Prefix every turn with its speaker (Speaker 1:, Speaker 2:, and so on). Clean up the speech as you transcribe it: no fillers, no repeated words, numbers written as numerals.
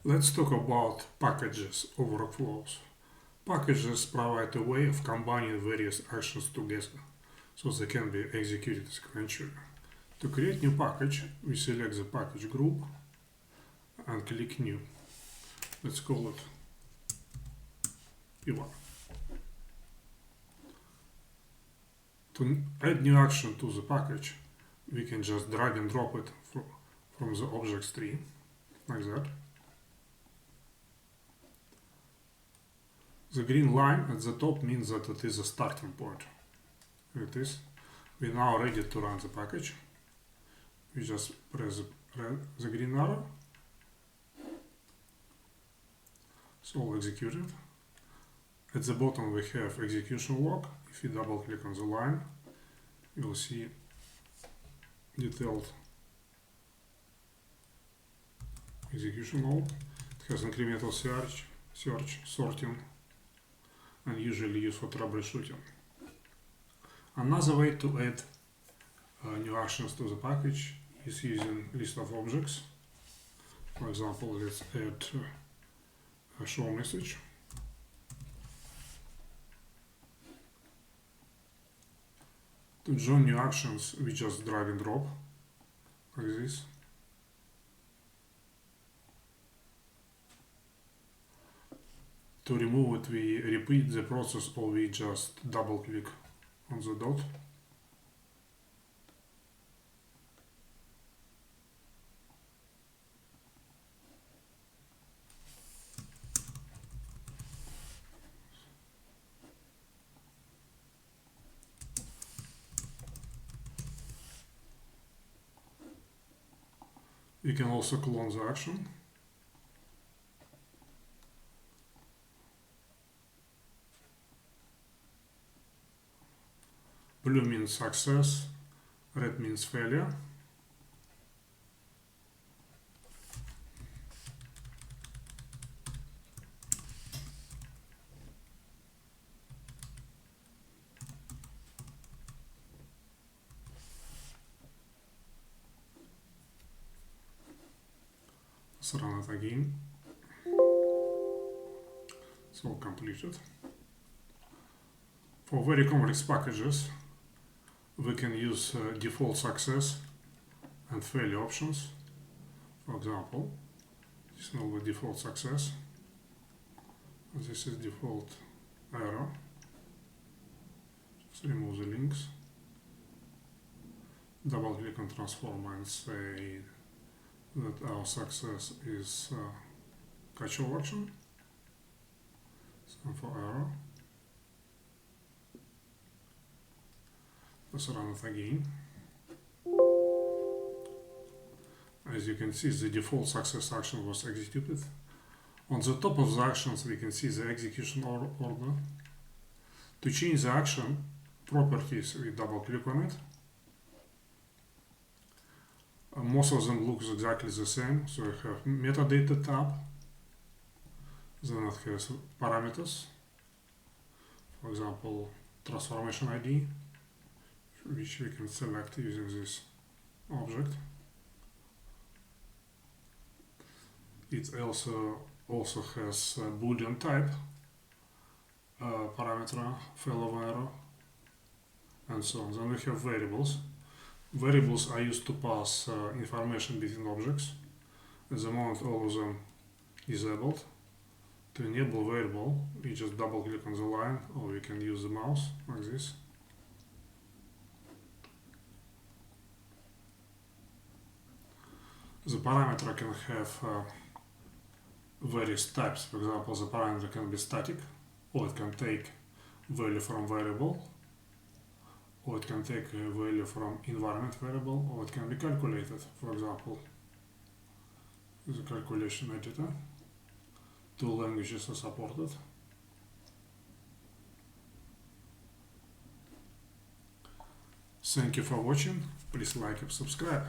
Speaker 1: Let's talk about packages or workflows. Packages provide a way of combining various actions together, so they can be executed sequentially. To create new package, we select the package group and click New. Let's call it P1. To add new action to the package, we can just drag and drop it from the objects tree, like that. The green line at the top means that it is a starting point. Here it is. We are now ready to run the package. We just press the green arrow. It's all executed. At the bottom we have execution log. If you double click on the line, you will see detailed execution log. It has incremental search, sorting, and usually used for troubleshooting. Another way to add new actions to the package is using list of objects. For example, let's add a show message. To join new actions, we just drag and drop like this. To remove it, we repeat the process or we just double click on the dot. We can also clone the action. Blue means success, red means failure. Let's run it again. It's all completed. For very complex packages, we can use default success and failure options. For example, this will be default success. This is default error. Just remove the links. Double click on transform and say that our success is catch-all action. Same for error. Let's run it again. As you can see, the default success action was executed. On the top of the actions, we can see the execution order. To change the action properties, we double click on it. Most of them looks exactly the same. So we have metadata tab. Then it has parameters. For example, transformation ID, which we can select using this object. It also has a Boolean type, parameter, fail of error, and so on. Then we have variables. Variables are used to pass information between objects. At the moment, all of them disabled. To enable variable, we just double click on the line, or we can use the mouse like this. The parameter can have various types. For example, the parameter can be static, or it can take value from variable, or it can take a value from environment variable, or it can be calculated. For example, the calculation editor. 2 languages are supported. Thank you for watching. Please like and subscribe.